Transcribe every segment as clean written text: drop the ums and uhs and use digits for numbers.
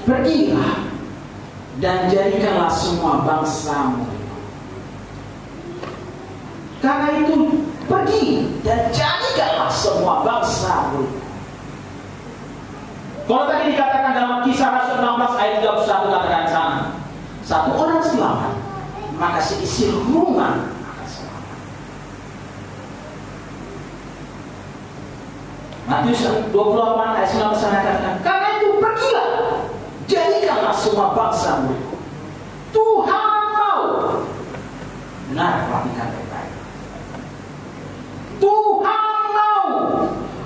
pergilah dan jadikanlah semua bangsa muridku. Karena itu pergi dan jadikanlah semua bangsa muridku. Kalau tadi dikatakan dalam Kisah Rasul 16 ayat 31 katakan sana, satu orang selamat, maka seisi rumah akan selamat. Matius 28 ayat 19 katakan, karena itu pergilah, jadikanlah semua bangsa muridku. Tuhan mau, benar, perhatikan baik-baik. Tuhan mau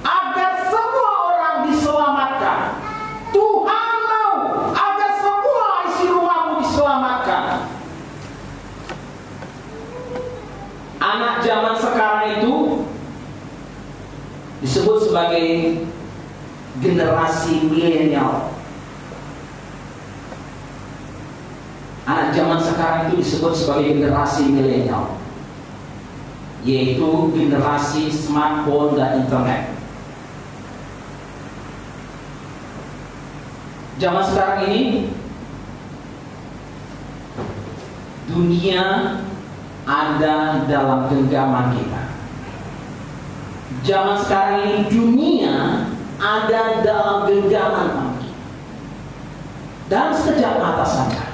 agar semua orang diselamatkan. Tuhan mau agar semua isi rumahmu diselamatkan. Anak zaman sekarang itu disebut sebagai generasi milenial. Anak zaman sekarang itu disebut sebagai generasi milenial, yaitu generasi smartphone dan internet. Zaman sekarang ini dunia ada dalam genggaman kita. Zaman sekarang ini dunia ada dalam genggaman kita. Dalam sekejap mata saja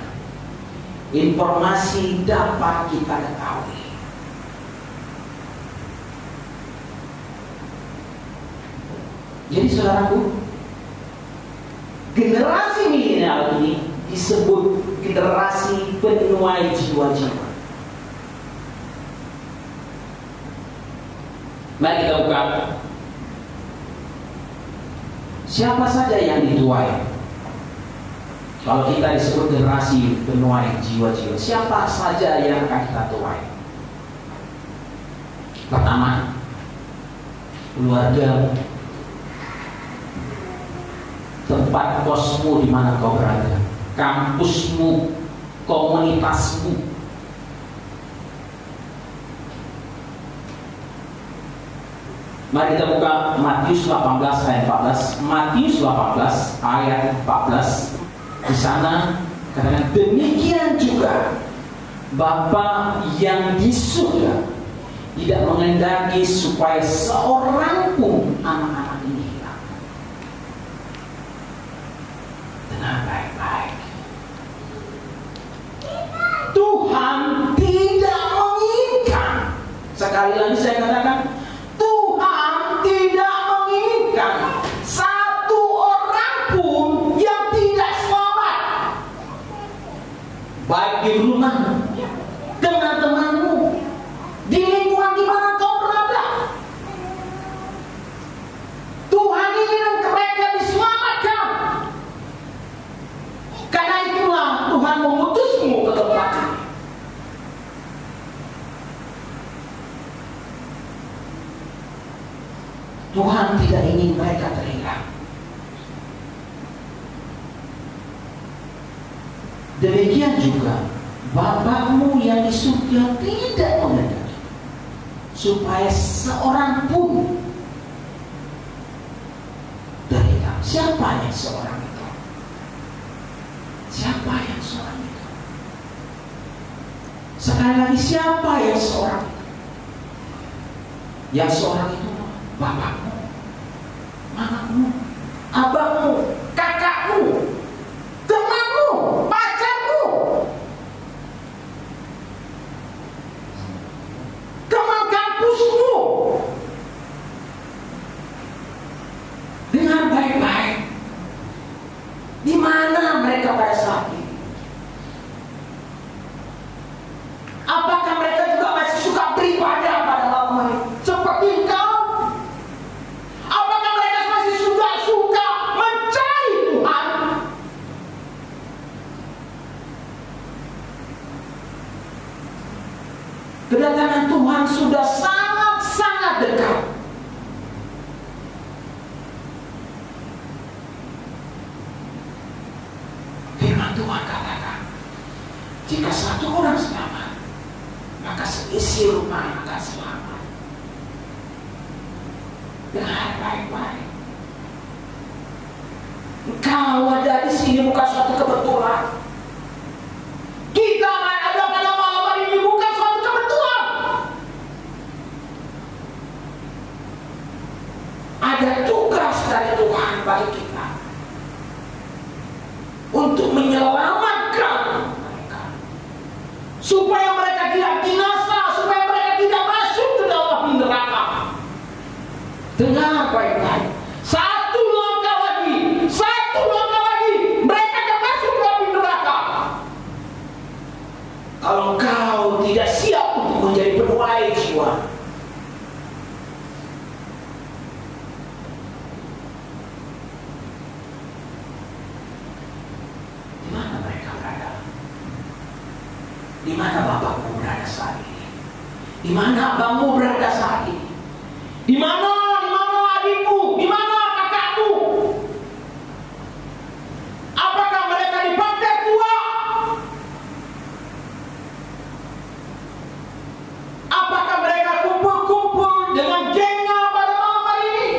informasi dapat kita ketahui. Jadi saudaraku, generasi milenial ini disebut generasi penuai jiwa-jiwa. Mari kita buka. Siapa saja yang dituai? Kalau kita disebut generasi penuai jiwa-jiwa, siapa saja yang akan kita tuai? Pertama, keluarga, tempat kosmu di mana kau berada, kampusmu, komunitasmu. Mari kita buka Matius 18 ayat 14. Matius 18 ayat 14. Di sana katakan, demikian juga Bapa yang di surga tidak mengendaki supaya seorang pun anak-anak ini hilang. Dengar baik-baik. Tuhan tidak menginginkan, sekali lagi saya katakan, Tuhan tidak menginginkan satu orang pun yang tidak selamat. Baik di rumah, dengan temanmu, di lingkungan di mana kau berada. Tuhan ingin mereka diselamatkan. Karena itulah Tuhan mengutusmu ke tempat ini. Tuhan tidak ingin mereka terhilang. Demikian juga Bapakmu yang di surga tidak mengendaki supaya seorang pun terhilang. Siapa yang seorang itu? Siapa yang seorang itu? Sekali lagi, siapa yang seorang itu? Yang seorang itu bapakmu, mamamu, abangmu, kakakmu, temanmu, pacarmu, teman kampusmu. Dengar baik-baik. Di mana mereka pada saat ini? Apakah mereka juga masih suka beribadah pada Allah seperti engkau? Apakah mereka masih suka mencari Tuhan? Kedatangan Tuhan sudah sangat-sangat dekat. Firman Tuhan katakan, jika satu orang selamat, maka seisi rumah akan selamat. Dengar baik-baik. Engkau ada di sini bukan suatu kebetulan. Kita ada pada malam hari ini bukan suatu kebetulan. Ada tugas dari Tuhan bagi kita untuk menyelamatkan mereka, supaya mereka tidak binasa, supaya mereka tidak masuk ke dalam neraka. Dengar baik-baik. Satu langkah lagi, mereka akan masuk ke dalam neraka. Kalau engkau tidak siap untuk menjadi penuai jiwa, di mana mereka berada? Di mana bapakmu berada saat ini? Di mana abangmu berada saat ini? Di mana adikmu? Di mana kakakmu? Apakah mereka di pantai tua? Apakah mereka kumpul-kumpul dengan gengnya pada malam hari ini?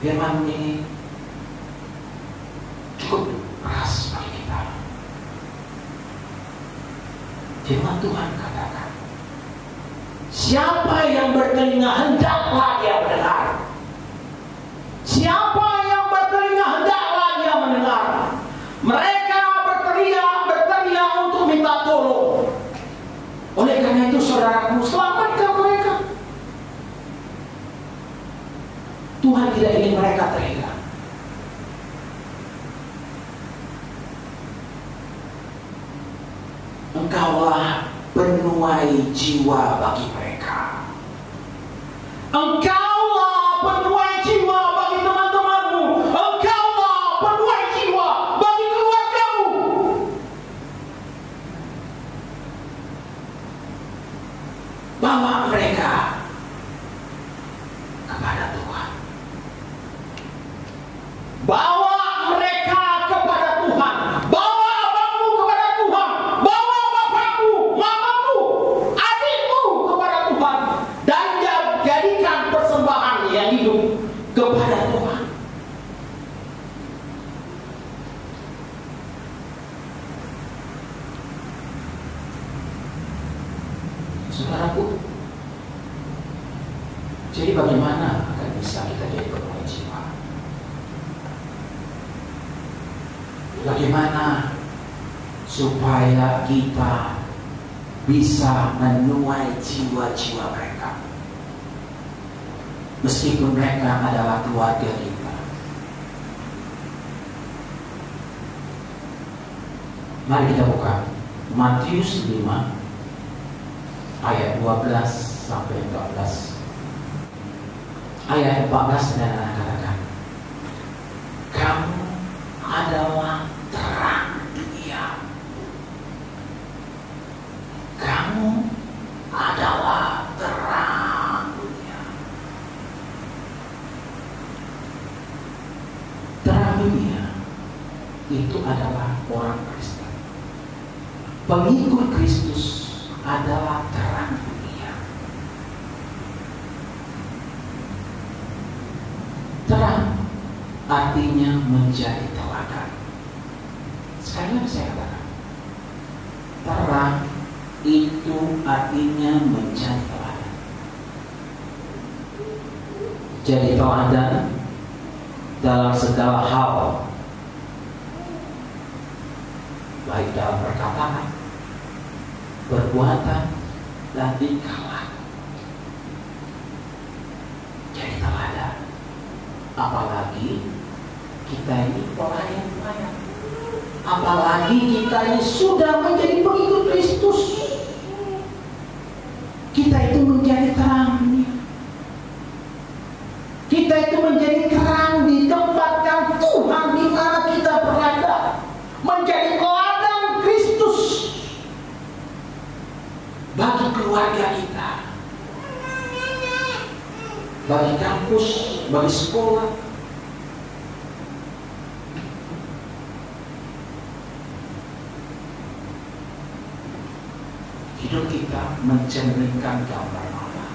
Firman ini cukup keras bagi kita. Firman Tuhan katakan, siapa yang bertelinga hendaklah dia mendengar. Siapa yang bertelinga hendaklah dia mendengar. Mereka berteriak untuk minta tolong. Oleh karena itu saudaraku, selamatkan mereka. Tuhan tidak ingin mereka terhina. Engkaulah penuai jiwa bagi mereka. Engkaulah penuai jiwa bagi teman-temanmu. Engkaulah penuai jiwa bagi keluargamu. Bawa mereka kepada Tuhan. Bawa mereka kepada Tuhan. Bawa abangmu kepada Tuhan. Bawa bapakmu, mamamu, adikmu kepada Tuhan. Dan jadikan persembahan yang hidup kepada Tuhan. Saudaraku, jadi bagaimana akan bisa kita jadi penuai jiwa? Bagaimana supaya kita bisa menuai jiwa-jiwa mereka, meskipun mereka adalah keluarga kita? Mari kita buka Matius 5 ayat 12 sampai 14. Ayat 14 dan katakan, kamu adalah terang dunia. Kamu adalah terang dunia. Terang dunia itu adalah orang Kristen. Pengikut Kristus adalah terang dunia. Terang artinya menjadi teladan. Sekali lagi saya katakan, terang itu artinya menjadi teladan. Jadi teladan dalam segala hal, baik dalam perkataan, perbuatan, dan tingkah laku. Jadi teladan. Apalagi kita ini pelayan-pelayan. Apalagi kita ini sudah menjadi pengikut Kristus. Kita itu menjadi terang dunia. Kita itu menjadi terang di tempat yang Tuhan di mana kita berada. Menjadi teladan Kristus bagi keluarga kita, bagi kampus, bagi sekolah. hidup kita mencerminkan gambar Allah.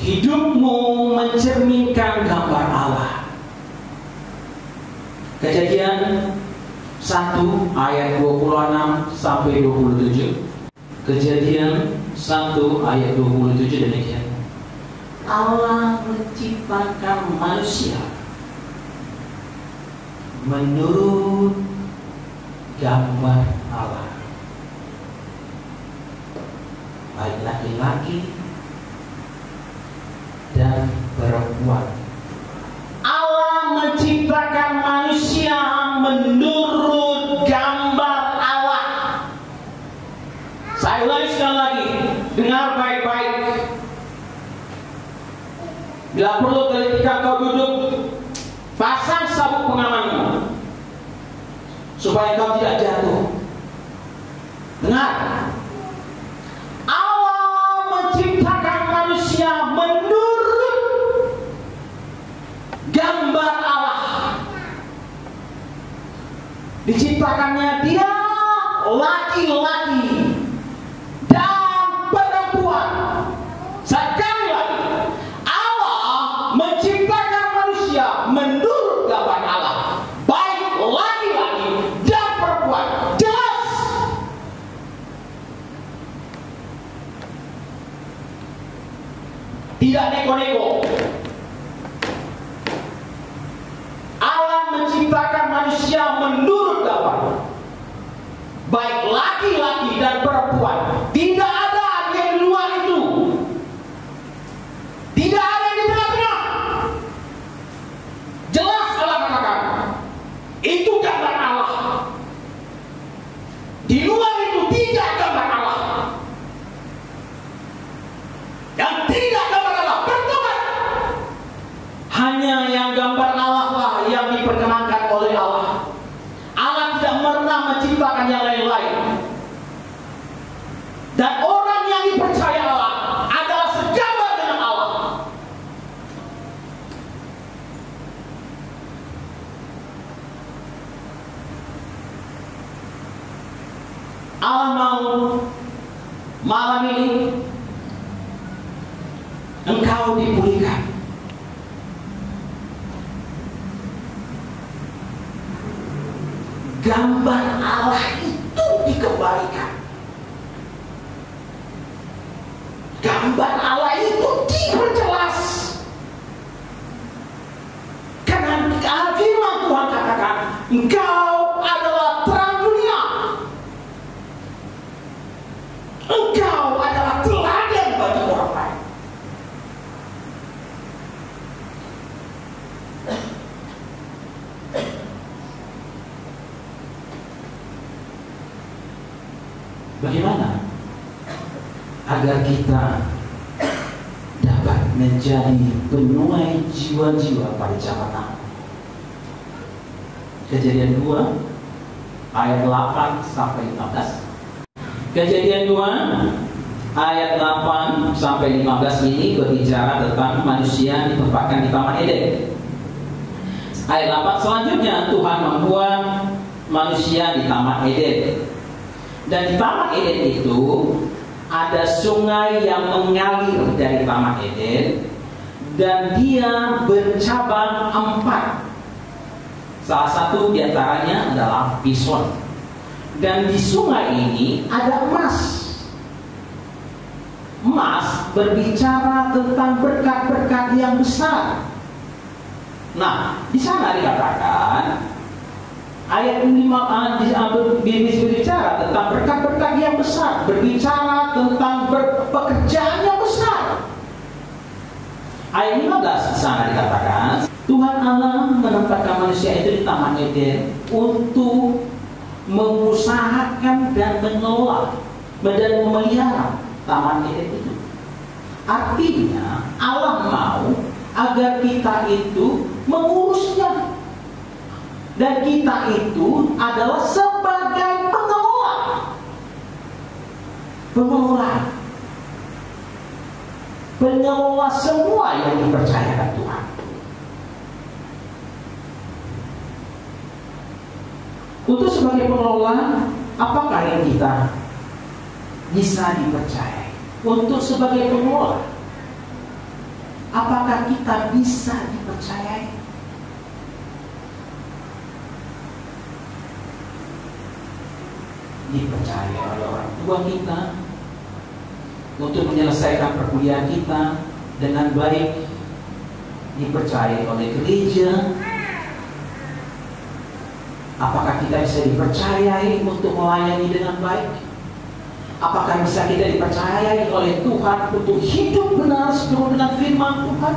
Hidupmu mencerminkan gambar Allah. Kejadian 1 ayat 26 sampai 27. Kejadian 1 ayat 27 demikian. Allah menciptakan manusia menurut gambar Allah, baik laki-laki dan perempuan. Allah menciptakan manusia menurut gambar Allah. Saya ulangi sekali lagi, dengar baik-baik. Bila perlu ketika kau duduk, pasang sabuk pengamanmu supaya kau tidak jatuh. Dengar, Allah menciptakan manusia menurut gambar Allah. Diciptakannya dia laki-laki dan perempuan. Sekali lagi, Allah menciptakan manusia menurut gambar Allah, baik laki-laki dan perempuan. Jelas? Tidak neko-neko. Allah menciptakan manusia menurut gambar, baik laki-laki dan perempuan. Tidak ada yang di luar itu. Tidak ada yang di tengah-tengah. Jelas Allah katakan, itu gambar Allah. Di luar itu tidak gambar Allah. Yang tidak gambar Allah bertobat. Hanya yang gambar Allah lah yang diperkenankan oleh Allah. Allah tidak pernah menciptakan yang lain-lain. Dan orang yang dipercaya Allah adalah segambar dengan Allah. Allah mau malam ini engkau dipulihkan. Gambar Allah itu dikembalikan. Gambar Allah itu diperjelas. Karena firman Tuhan katakan, engkau adalah terang dunia. Engkau adalah teladan bagi orang lain. Bagaimana agar kita dapat menjadi penuai jiwa-jiwa pada zaman now? Kejadian 2 ayat 8 sampai 15. Kejadian 2 ayat 8 sampai 15 ini berbicara tentang manusia ditempatkan di Taman Eden. Ayat 8 selanjutnya, Tuhan membuat manusia di Taman Eden. Dan di Taman Eden itu ada sungai yang mengalir dari Taman Eden, dan dia bercabang 4. Salah satu diantaranya adalah Pison. Dan di sungai ini ada emas. Emas berbicara tentang berkat-berkat yang besar. Nah, di sana dikatakan ayat 5 berbicara tentang berkat-berkat yang besar, berbicara tentang pekerjaan yang besar. Ayat 15 di sana dikatakan, Tuhan Allah menempatkan manusia itu di Taman Eden untuk mengusahakan dan mengelola dan memelihara Taman Eden itu. Artinya Allah mau agar kita itu mengurusnya. Dan kita itu adalah sebagai pengelola. Pengelola semua yang dipercayakan Tuhan. Untuk sebagai pengelola, apakah yang kita bisa dipercayai? Untuk sebagai pengelola, apakah kita bisa dipercayai? Dipercaya oleh orang tua kita untuk menyelesaikan perkuliahan kita dengan baik, dipercaya oleh gereja. Apakah kita bisa dipercayai untuk melayani dengan baik? Apakah bisa kita dipercayai oleh Tuhan untuk hidup benar seturut dengan firman Tuhan?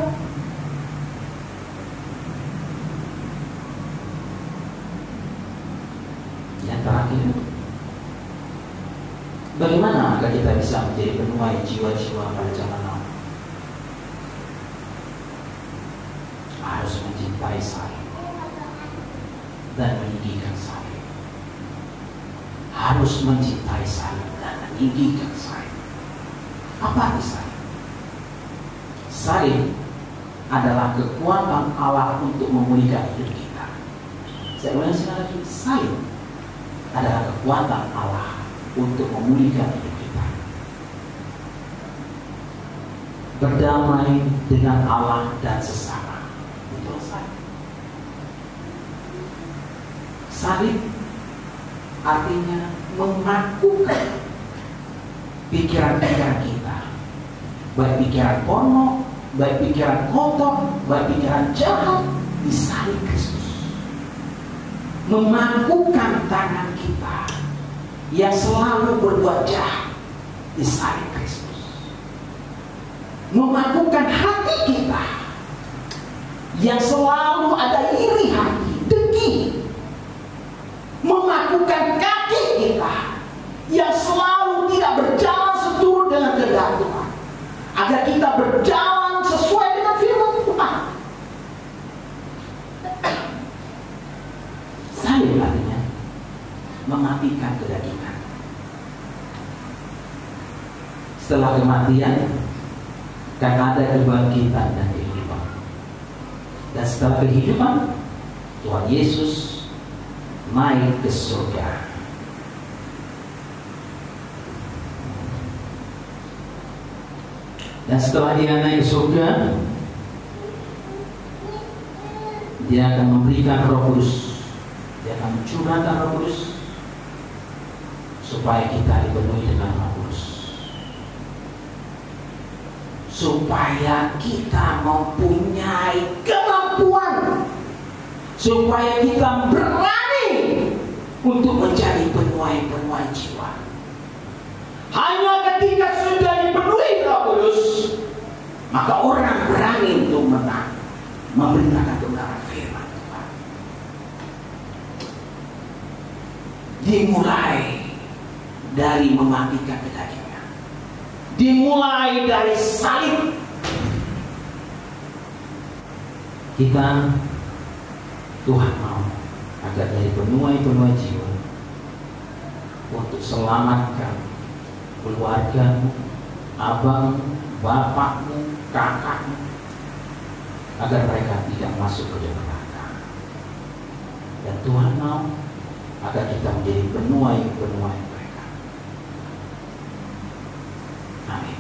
Yang terakhir, bagaimana agar kita bisa menjadi penuai jiwa-jiwa pada zaman now? Harus mencintai saling dan meninggikan saling. Harus mencintai saling dan meninggikan saling. Apa arti saling? Saling adalah kekuatan Allah untuk memulihkan hidup kita. Saya ulangi sekali lagi, saling adalah kekuatan Allah untuk memulihkan hidup kita. Berdamai dengan Allah dan sesama. Itu saling. Saling artinya memakukan pikiran-pikiran kita, baik pikiran porno, baik pikiran kotor, baik pikiran jahat, disalib Kristus. Memakukan tangan kita yang selalu berbuat jahat, disalib Kristus. Memakukan hati kita yang selalu ada iri hati, dengki. Memakukan kaki kita yang selalu tidak berjalan seturut dengan kehendak Tuhan, agar kita berjalan sesuai dengan firman Tuhan. Salib artinya mematikan kedagingan. Setelah kematian kan ada kebangkitan dan kehidupan. Dan setelah kehidupan, Tuhan Yesus naik ke surga. Dan setelah dia naik ke surga, dia akan memberikan Roh Kudus. Dia akan mencurahkan Roh Kudus supaya kita dipenuhi dengan Roh Kudus, supaya kita mempunyai kemampuan, supaya kita berani untuk menjadi penuai jiwa. Hanya ketika sudah dipenuhi Roh Kudus, maka orang berani untuk memberitakan kebenaran firman Tuhan. Dimulai dari mematikan kedagingan, dimulai dari salib. Kita, Tuhan mau agar dari penuai jiwa untuk selamatkan keluargamu, abang, bapakmu, kakakmu, agar mereka tidak masuk ke dalam neraka. Dan Tuhan mau agar kita menjadi penuai mereka. Amin.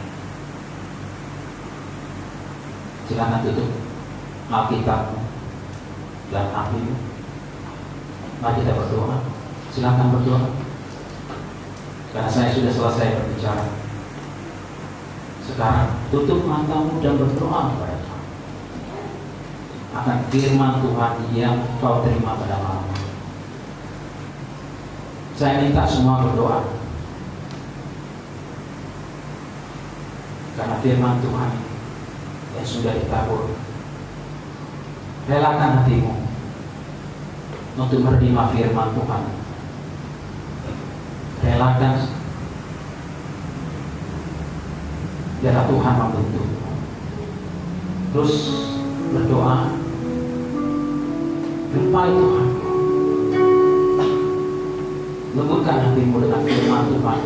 Silakan tutup Alkitabmu dan hatimu. Mari kita berdoa. Silakan berdoa. Karena saya sudah selesai berbicara. Sekarang tutup matamu dan berdoa kepada Tuhan akan firman Tuhan yang kau terima pada malam ini. Saya minta semua berdoa, karena firman Tuhan yang sudah ditabur. Relakan hatimu untuk menerima firman Tuhan. Relakan, biarlah Tuhan membentuk. Terus berdoa, lupai Tuhan, lembutkan hatimu dengan firman Tuhan.